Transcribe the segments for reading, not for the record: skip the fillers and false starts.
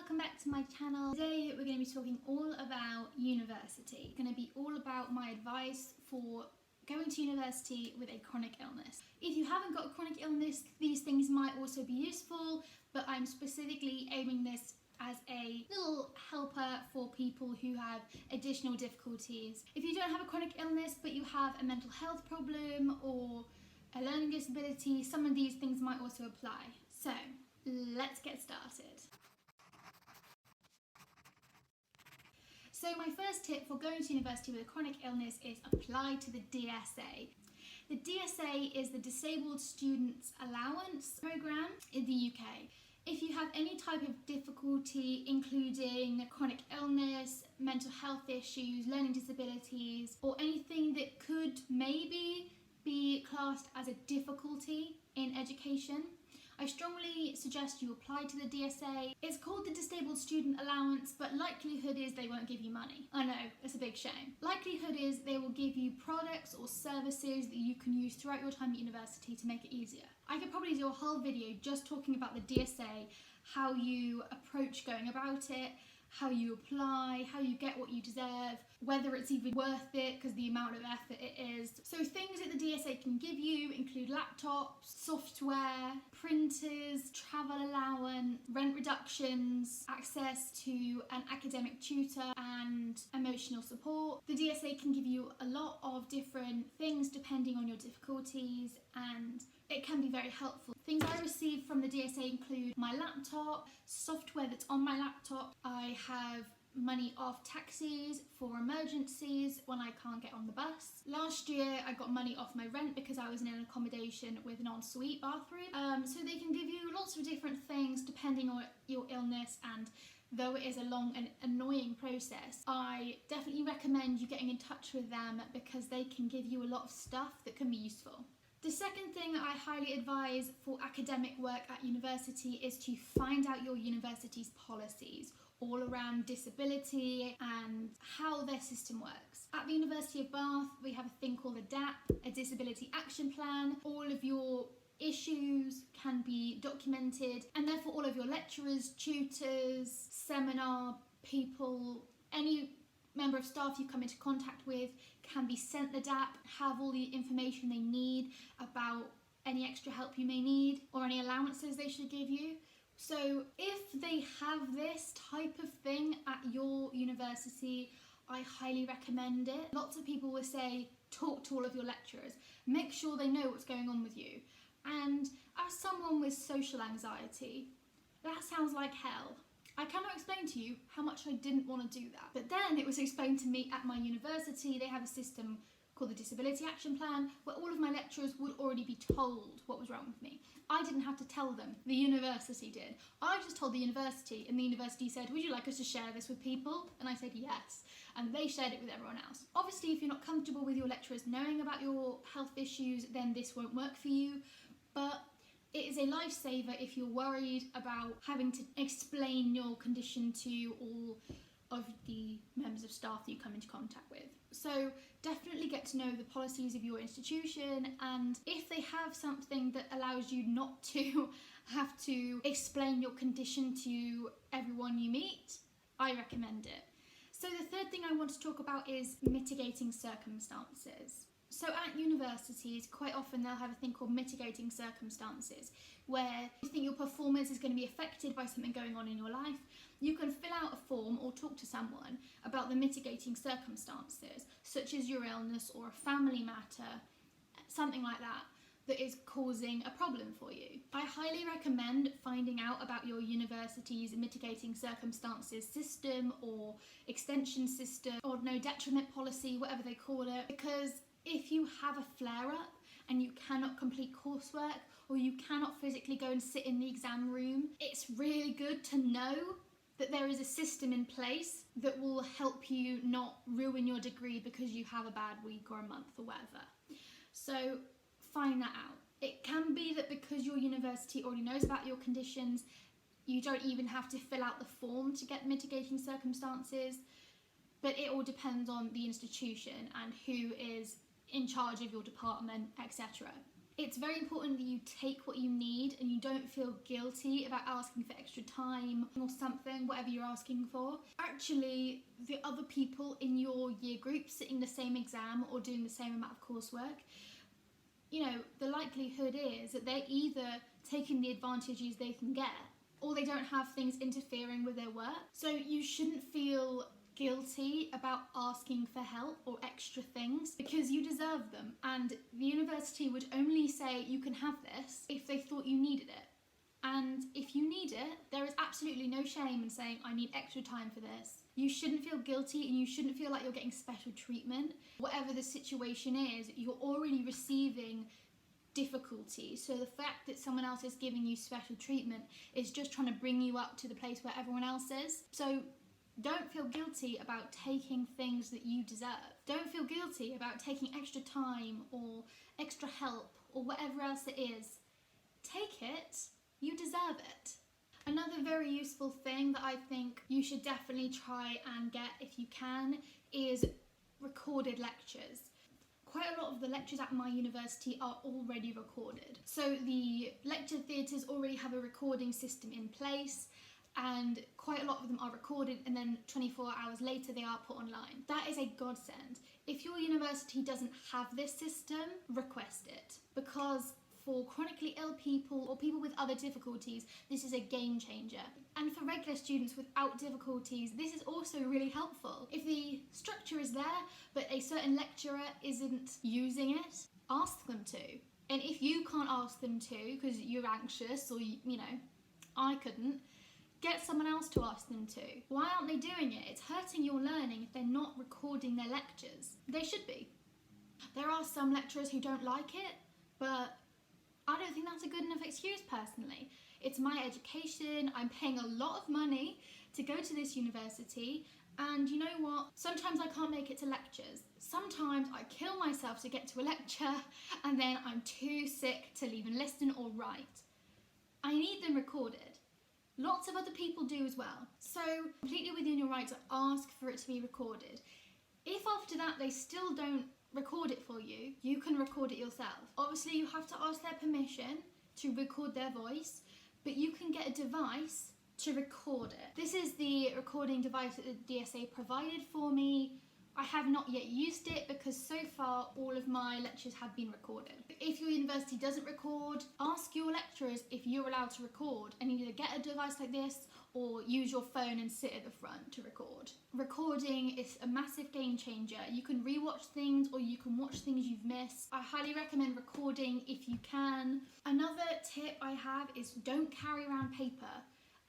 welcome back to my channel. Today we're going to be talking all about university. It's going to be all about my advice for going to university with a chronic illness. If you haven't got a chronic illness, these things might also be useful, but I'm specifically aiming this as a little helper for people who have additional difficulties. If you don't have a chronic illness but you have a mental health problem or a learning disability, some of these things might also apply. So let's get started. So my first tip for going to university with a chronic illness is apply to the DSA. The DSA is the Disabled Students Allowance Programme in the UK. If you have any type of difficulty, including chronic illness, mental health issues, learning disabilities, or anything that could maybe be classed as a difficulty in education, I strongly suggest you apply to the DSA. It's called the Disabled Student Allowance, but likelihood is they won't give you money. I know, it's a big shame. Likelihood is they will give you products or services that you can use throughout your time at university to make it easier. I could probably do a whole video just talking about the DSA, how you approach going about it, how you apply, how you get what you deserve, whether it's even worth it because the amount of effort it is. So things that the DSA can give you include laptops, software, printers, travel allowance, rent reductions, access to an academic tutor and emotional support. The DSA can give you a lot of different things depending on your difficulties, and it can be very helpful. Things I received from the DSA include my laptop, software that's on my laptop. I have money off taxis for emergencies when I can't get on the bus. Last year I got money off my rent because I was in an accommodation with an ensuite bathroom. So they can give you lots of different things depending on your illness, and though it is a long and annoying process, I definitely recommend you getting in touch with them because they can give you a lot of stuff that can be useful. The second thing I highly advise for academic work at university is to find out your university's policies all around disability and how their system works. At the University of Bath, we have a thing called a DAP, a Disability Action Plan. All of your issues can be documented, and therefore all of your lecturers, tutors, seminar people, any member of staff you come into contact with can be sent the DAP, have all the information they need about any extra help you may need or any allowances they should give you. So if they have this type of thing at your university, I highly recommend it. Lots of people will say talk to all of your lecturers, make sure they know what's going on with you. And as someone with social anxiety, that sounds like hell. I cannot explain to you how much I didn't want to do that. But then it was explained to me at my university. They have a system called the Disability Action Plan where all of my lecturers would already be told what was wrong with me. I didn't have to tell them, the university did. I just told the university, and the university said, would you like us to share this with people? And I said yes, and they shared it with everyone else. Obviously, if you're not comfortable with your lecturers knowing about your health issues, then this won't work for you, but it is a lifesaver if you're worried about having to explain your condition to all of the members of staff that you come into contact with. So definitely get to know the policies of your institution, and if they have something that allows you not to have to explain your condition to everyone you meet, I recommend it. So the third thing I want to talk about is mitigating circumstances. So at universities, quite often they'll have a thing called mitigating circumstances, where you think your performance is going to be affected by something going on in your life. You can fill out a form or talk to someone about the mitigating circumstances, such as your illness or a family matter, something like that, that is causing a problem for you. I highly recommend finding out about your university's mitigating circumstances system or extension system or no detriment policy, whatever they call it, because if you have a flare-up and you cannot complete coursework or you cannot physically go and sit in the exam room, it's really good to know that there is a system in place that will help you not ruin your degree because you have a bad week or a month or whatever. So find that out. It can be that because your university already knows about your conditions, you don't even have to fill out the form to get mitigating circumstances, but it all depends on the institution and who is in charge of your department, etc. It's very important that you take what you need and you don't feel guilty about asking for extra time or something, whatever you're asking for. Actually, the other people in your year group sitting the same exam or doing the same amount of coursework, the likelihood is that they're either taking the advantages they can get or they don't have things interfering with their work. So you shouldn't feel guilty about asking for help or extra things because you deserve them, and the university would only say you can have this if they thought you needed it. And if you need it, there is absolutely no shame in saying, I need extra time for this. You shouldn't feel guilty and you shouldn't feel like you're getting special treatment. Whatever the situation is, you're already receiving difficulty. So the fact that someone else is giving you special treatment is just trying to bring you up to the place where everyone else is. So don't feel guilty about taking things that you deserve. Don't feel guilty about taking extra time or extra help or whatever else it is. Take it. You deserve it. Another very useful thing that I think you should definitely try and get if you can is recorded lectures. Quite a lot of the lectures at my university are already recorded. So the lecture theatres already have a recording system in place, and quite a lot of them are recorded and then 24 hours later they are put online. That is a godsend. If your university doesn't have this system, request it, because for chronically ill people or people with other difficulties, this is a game changer. And for regular students without difficulties, this is also really helpful. If the structure is there, but a certain lecturer isn't using it, ask them to. And if you can't ask them to because you're anxious or, I couldn't, get someone else to ask them to. Why aren't they doing it? It's hurting your learning if they're not recording their lectures. They should be. There are some lecturers who don't like it, but I don't think that's a good enough excuse personally. It's my education, I'm paying a lot of money to go to this university, and you know what? Sometimes I can't make it to lectures. Sometimes I kill myself to get to a lecture and then I'm too sick to even listen or write. I need them recorded. Lots of other people do as well. So completely within your right to ask for it to be recorded. If after that they still don't record it for you, you can record it yourself. Obviously you have to ask their permission to record their voice, but you can get a device to record it. This is the recording device that the DSA provided for me. I have not yet used it because so far all of my lectures have been recorded. If your university doesn't record, ask your lecturers if you're allowed to record and either get a device like this or use your phone and sit at the front to record. Recording is a massive game changer. You can rewatch things or you can watch things you've missed. I highly recommend recording if you can. Another tip I have is don't carry around paper,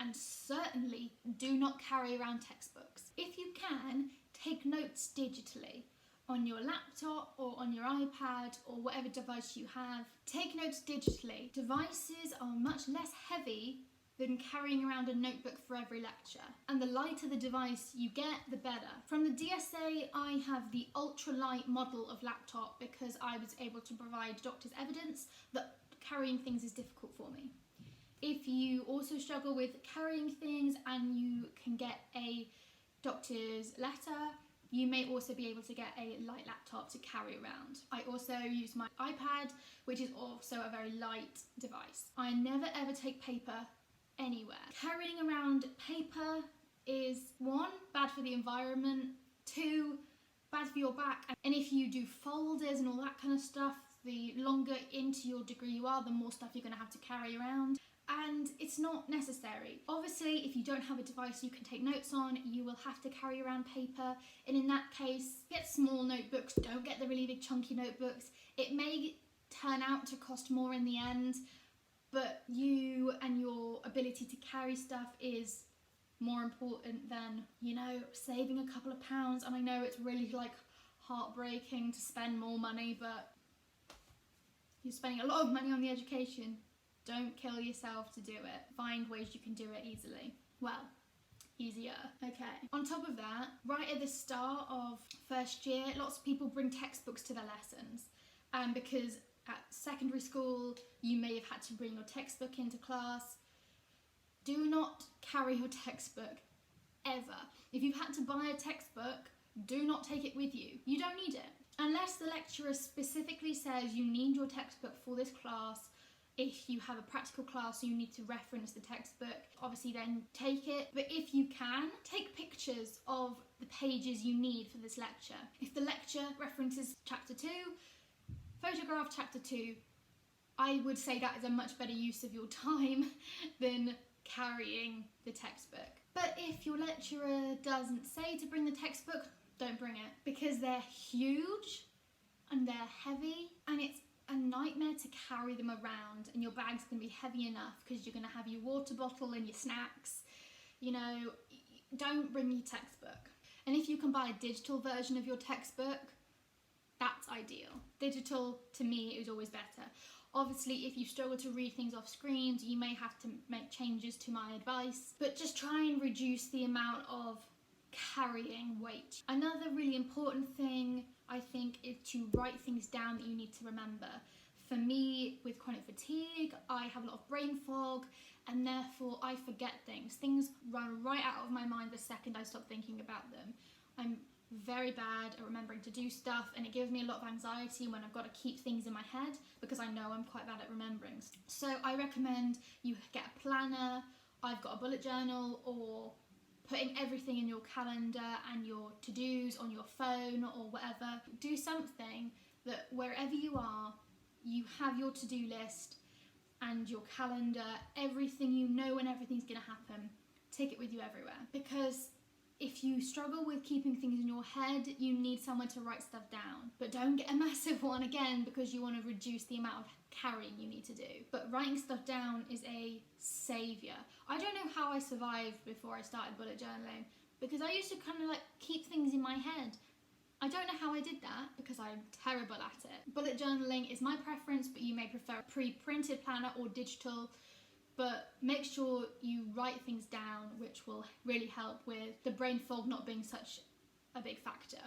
and certainly do not carry around textbooks. If you can, take notes digitally on your laptop or on your iPad or whatever device you have. Take notes digitally. Devices are much less heavy than carrying around a notebook for every lecture. And the lighter the device you get, the better. From the DSA, I have the ultralight model of laptop because I was able to provide doctor's evidence that carrying things is difficult for me. If you also struggle with carrying things and you can get a doctor's letter, you may also be able to get a light laptop to carry around. I also use my iPad, which is also a very light device. I never ever take paper anywhere. Carrying around paper is 1, bad for the environment, 2, bad for your back. And if you do folders and all that kind of stuff, the longer into your degree you are, the more stuff you're going to have to carry around. And it's not necessary. Obviously, if you don't have a device you can take notes on, you will have to carry around paper. And in that case, get small notebooks, don't get the really big chunky notebooks. It may turn out to cost more in the end, but you and your ability to carry stuff is more important than, saving a couple of pounds. And I know it's really heartbreaking to spend more money, but you're spending a lot of money on the education. Don't kill yourself to do it. Find ways you can do it easily. Well, easier. Okay. On top of that, right at the start of first year, lots of people bring textbooks to their lessons. Because at secondary school, you may have had to bring your textbook into class. Do not carry your textbook, ever. If you've had to buy a textbook, do not take it with you. You don't need it. Unless the lecturer specifically says you need your textbook for this class, if you have a practical class you need to reference the textbook, obviously then take it. But if you can, take pictures of the pages you need for this lecture. If the lecture references chapter 2, photograph chapter 2. I would say that is a much better use of your time than carrying the textbook. But if your lecturer doesn't say to bring the textbook, don't bring it, because they're huge and they're heavy and it's a nightmare to carry them around, and your bag's going to be heavy enough because you're going to have your water bottle and your snacks. You know, don't bring your textbook. And if you can buy a digital version of your textbook, that's ideal. Digital, to me, is always better. Obviously, if you struggle to read things off screens, you may have to make changes to my advice, but just try and reduce the amount of carrying weight. Another really important thing, I think, is to write things down that you need to remember. For me, with chronic fatigue, I have a lot of brain fog, and therefore I forget things. Things run right out of my mind the second I stop thinking about them. I'm very bad at remembering to do stuff, and it gives me a lot of anxiety when I've got to keep things in my head because I know I'm quite bad at remembering. So I recommend you get a planner. I've got a bullet journal, or putting everything in your calendar and your to-dos on your phone or whatever. Do something that wherever you are, you have your to-do list and your calendar, everything you know and everything's going to happen. Take it with you everywhere, because if you struggle with keeping things in your head, you need somewhere to write stuff down. But don't get a massive one again, because you want to reduce the amount of carrying you need to do. But writing stuff down is a saviour. I don't know how I survived before I started bullet journaling, because I used to kind of like keep things in my head. I don't know how I did that, because I'm terrible at it. Bullet journaling is my preference, but you may prefer a pre-printed planner or digital. But make sure you write things down, which will really help with the brain fog not being such a big factor.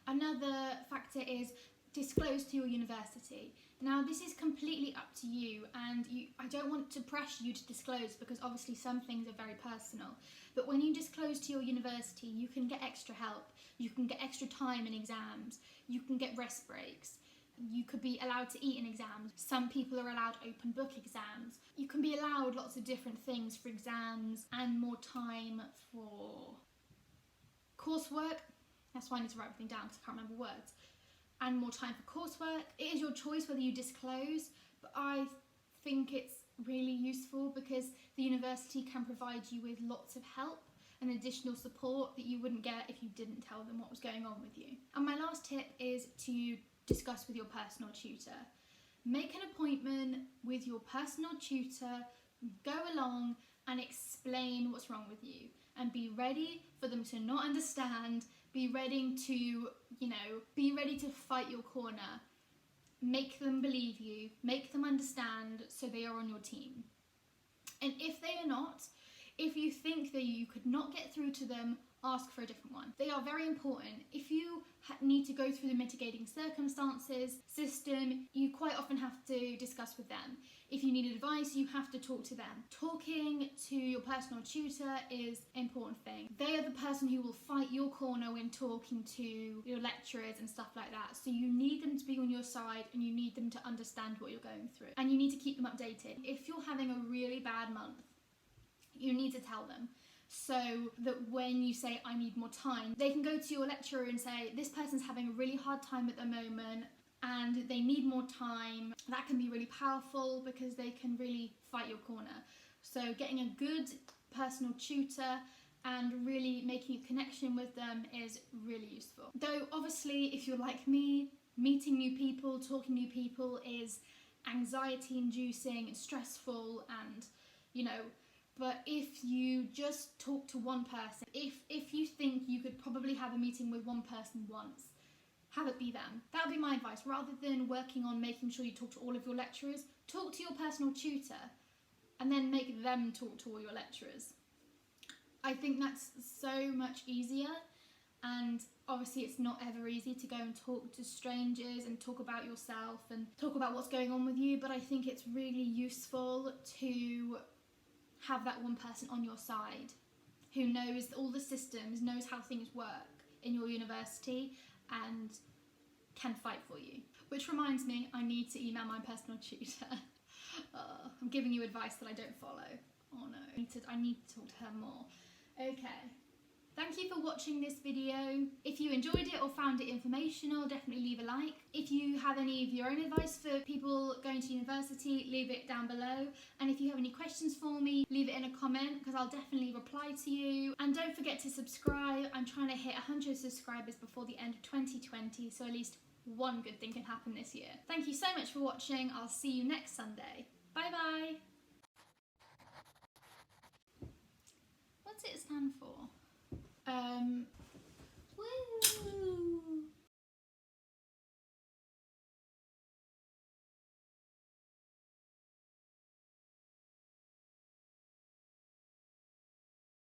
Another factor is disclose to your university. Now, this is completely up to you, and I don't want to pressure you to disclose, because obviously some things are very personal. But when you disclose to your university, you can get extra help. You can get extra time in exams. You can get rest breaks. You could be allowed to eat in exams. Some people are allowed open book exams. You can be allowed lots of different things for exams, and more time for coursework. That's why I need to write everything down, because I can't remember words. And more time for coursework. It is your choice whether you disclose, but I think it's really useful because the university can provide you with lots of help and additional support that you wouldn't get if you didn't tell them what was going on with you. And my last tip is to discuss with your personal tutor. Make an appointment with your personal tutor, go along and explain what's wrong with you, and be ready for them to not understand, be ready to, be ready to fight your corner. Make them believe you, make them understand, so they are on your team. And if they are not, if you think that you could not get through to them, ask for a different one. They are very important. If you need to go through the mitigating circumstances system, you quite often have to discuss with them. If you need advice, you have to talk to them. Talking to your personal tutor is an important thing. They are the person who will fight your corner when talking to your lecturers and stuff like that. So you need them to be on your side, and you need them to understand what you're going through. And you need to keep them updated. If you're having a really bad month, you need to tell them, so that when you say, I need more time, they can go to your lecturer and say, this person's having a really hard time at the moment and they need more time. That can be really powerful because they can really fight your corner. So getting a good personal tutor and really making a connection with them is really useful. Though obviously, if you're like me, meeting new people, talking to new people is anxiety inducing and stressful, and but if you just talk to one person, if you think you could probably have a meeting with one person once, have it be them. That would be my advice. Rather than working on making sure you talk to all of your lecturers, talk to your personal tutor and then make them talk to all your lecturers. I think that's so much easier, and obviously it's not ever easy to go and talk to strangers and talk about yourself and talk about what's going on with you, but I think it's really useful to have that one person on your side who knows all the systems, knows how things work in your university, and can fight for you. Which reminds me, I need to email my personal tutor. I'm giving you advice that I don't follow. Oh no, I need to talk to her more. Okay. Thank you for watching this video. If you enjoyed it or found it informational, definitely leave a like. If you have any of your own advice for people going to university, leave it down below. And if you have any questions for me, leave it in a comment because I'll definitely reply to you. And don't forget to subscribe. I'm trying to hit 100 subscribers before the end of 2020, so at least one good thing can happen this year. Thank you so much for watching. I'll see you next Sunday. Bye bye. What's it stand for?